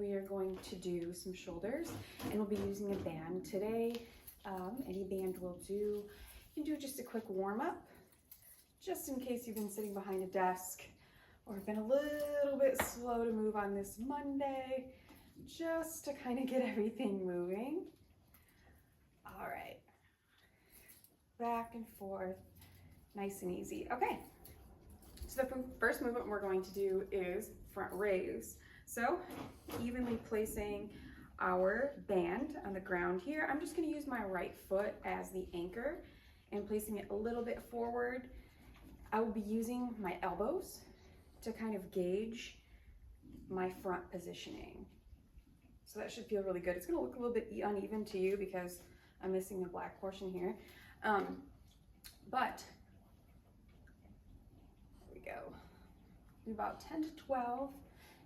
We are going to do some shoulders and we'll be using a band today. Any band will do. You can do just a quick warm-up, just in case you've been sitting behind a desk or been a little bit slow to move on this Monday, just to kind of get everything moving. All right, back and forth, nice and easy. Okay, so the first movement we're going to do is front raise. So evenly placing our band on the ground here. I'm just going to use my right foot as the anchor and placing it a little bit forward. I will be using my elbows to kind of gauge my front positioning. So that should feel really good. It's going to look a little bit uneven to you because I'm missing the black portion here. But here we go. Do about 10 to 12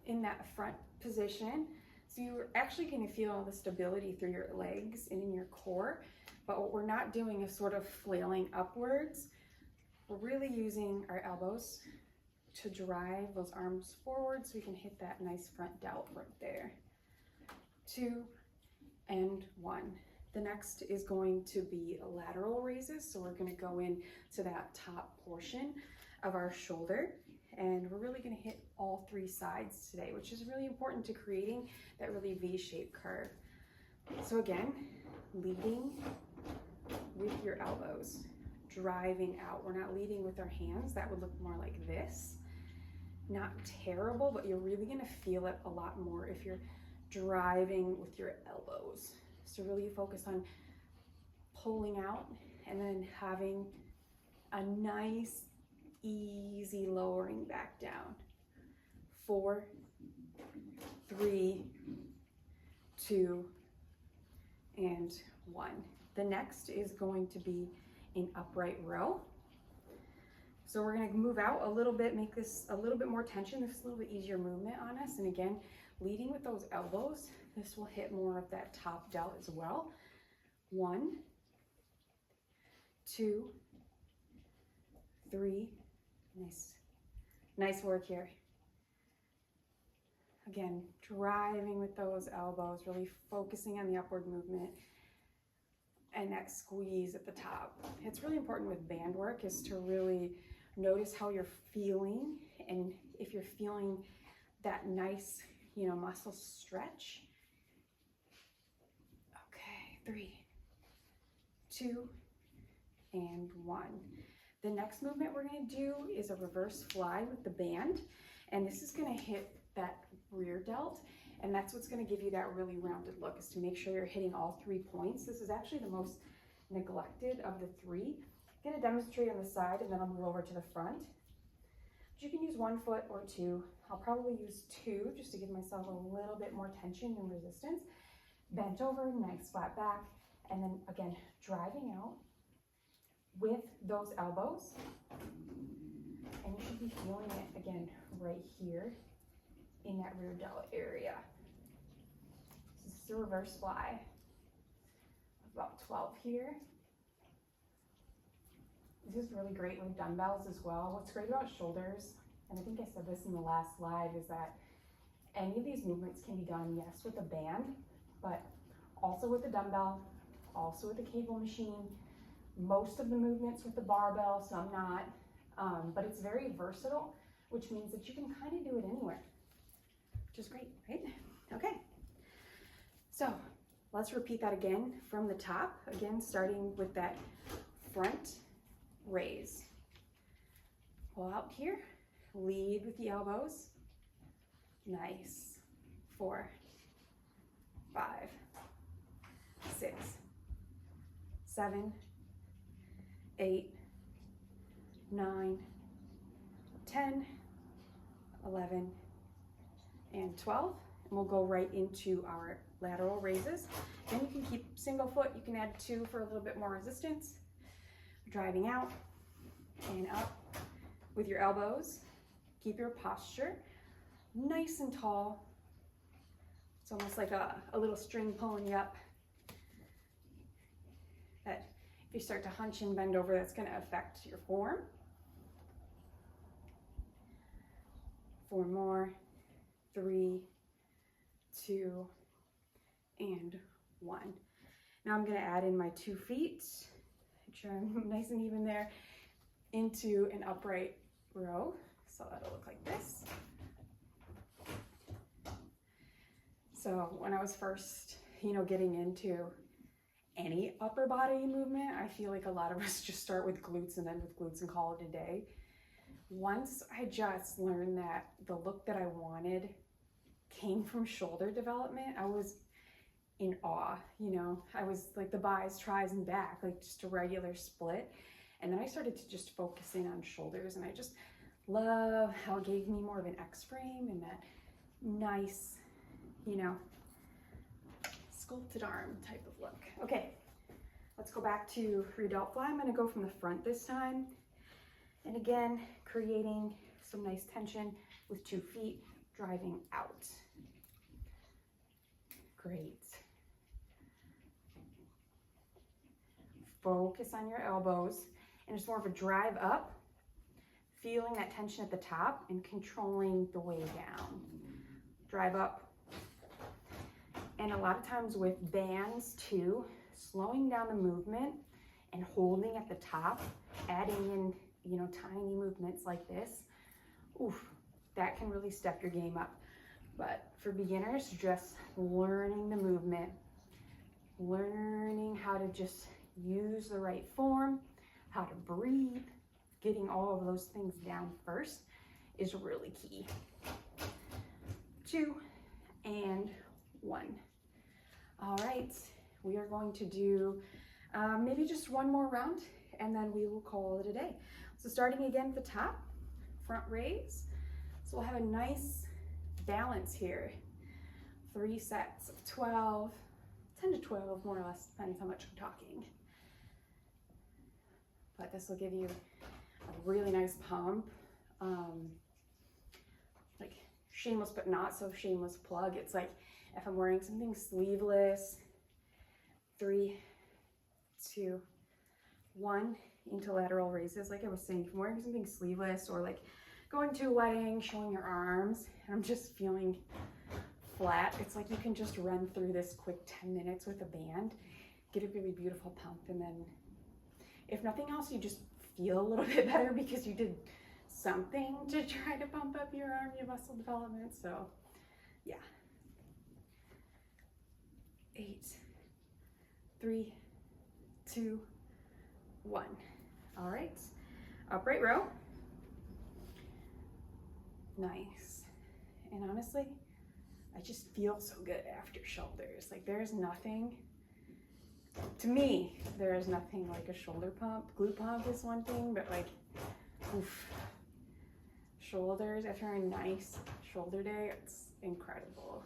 in that front position. So you're actually going to feel the stability through your legs and in your core. But what we're not doing is sort of flailing upwards. We're really using our elbows to drive those arms forward so we can hit that nice front delt right there. 2 and 1. The next is going to be lateral raises. So we're going to go in to that top portion of our shoulder. And we're really going to hit all 3 sides today, which is really important to creating that really V-shaped curve. So again, leading with your elbows, driving out. We're not leading with our hands. That would look more like this. Not terrible, but you're really going to feel it a lot more if you're driving with your elbows. So really focus on pulling out and then having a nice easy lowering back down. 4, 3, 2, and 1. The next is going to be an upright row. So we're going to move out a little bit, make this a little bit more tension. This is a little bit easier movement on us. And again, leading with those elbows, this will hit more of that top delt as well. 1, 2, 3. Nice work here. Again, driving with those elbows, really focusing on the upward movement and that squeeze at the top. It's really important with band work is to really notice how you're feeling, and if you're feeling that nice, muscle stretch. Okay, 3, 2, and 1. The next movement we're going to do is a reverse fly with the band, and this is going to hit that rear delt, and that's what's going to give you that really rounded look, is to make sure you're hitting all 3 points. This is actually the most neglected of the 3. I'm going to demonstrate on the side and then I'll move over to the front. But you can use 1 foot or 2. I'll probably use 2 just to give myself a little bit more tension and resistance. Bent over, nice flat back, and then again driving out with those elbows, and you should be feeling it again right here in that rear delt area. This is a reverse fly. About 12 here. This is really great with dumbbells as well. What's great about shoulders, and I think I said this in the last live, is that any of these movements can be done, yes, with a band, but also with a dumbbell, also with a cable machine. Most of the movements with the barbell, some not, but it's very versatile, which means that you can kind of do it anywhere, which is great, right? Okay, so let's repeat that again from the top, again starting with that front raise. Pull out here, lead with the elbows, nice. 4, 5, 6, 7, 8, 9, 10, 11, and 12. And we'll go right into our lateral raises. Then you can keep single foot. You can add 2 for a little bit more resistance. Driving out and up with your elbows. Keep your posture nice and tall. It's almost like a little string pulling you up. That if you start to hunch and bend over, that's going to affect your form. 4 more. 3, 2, and 1. Now I'm gonna add in my 2 feet, make sure I'm nice and even there, into an upright row. So that'll look like this. So when I was first, getting into any upper body movement, I feel like a lot of us just start with glutes and then with glutes and call it a day. Once I just learned that the look that I wanted came from shoulder development, I was in awe. I was like the bis, tris, and back, like just a regular split. And then I started to just focus in on shoulders, and I just love how it gave me more of an X frame and that nice, sculpted arm type of look. Okay, let's go back to rear delt fly. I'm gonna go from the front this time. And again, creating some nice tension with 2 feet driving out. Great. Focus on your elbows, and it's more of a drive up, feeling that tension at the top and controlling the way down. Drive up. And a lot of times with bands too, slowing down the movement and holding at the top, adding in, tiny movements like this, that can really step your game up. But for beginners, just learning the movement, learning how to just use the right form, how to breathe, getting all of those things down first is really key. 2 and 1. All right, we are going to do maybe just one more round, and then we will call it a day. So starting again at the top, front raise. So we'll have a nice balance here. 3 sets of 12, 10 to 12 more or less, depends how much I'm talking. But this will give you a really nice pump. Like shameless but not so shameless plug. It's like if I'm wearing something sleeveless, 3, 2, 1 into lateral raises. Like I was saying, if I'm wearing something sleeveless or like going to a wedding, showing your arms, and I'm just feeling flat, it's like you can just run through this quick 10 minutes with a band, get a really beautiful pump, and then if nothing else, you just feel a little bit better because you did something to try to pump up your arm, your muscle development. So yeah. 8, 3, 2, 1. All right, upright row. Nice. And honestly, I just feel so good after shoulders. Like there's nothing, to me, there is nothing like a shoulder pump. Glute pump is one thing, but like, shoulders, after a nice shoulder day, it's incredible.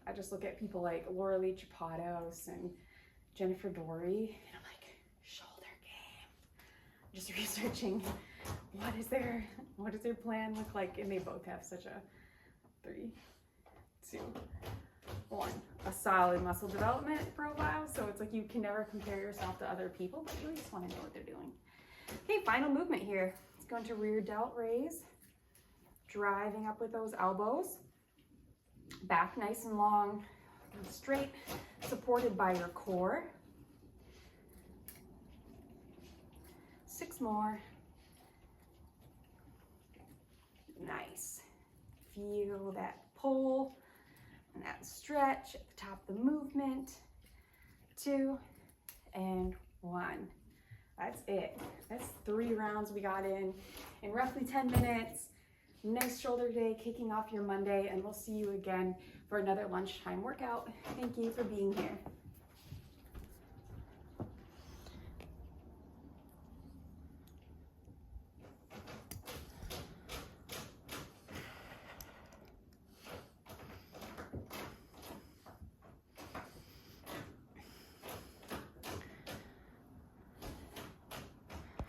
I just look at people like Laura Lee Chapados and Jennifer Dory, and I'm like, shoulder game. Just researching what does their plan look like, and they both have such a 3, 2, 1, a solid muscle development profile. So it's like you can never compare yourself to other people, but you just want to know what they're doing. Okay, final movement here. Let's go into rear delt raise, driving up with those elbows, back nice and long and straight, supported by your core. 6 more. Nice. Feel that pull and that stretch at the top of the movement. 2 and 1. That's it. That's 3 rounds we got in roughly 10 minutes. Nice shoulder day kicking off your Monday, and we'll see you again for another lunchtime workout. Thank you for being here.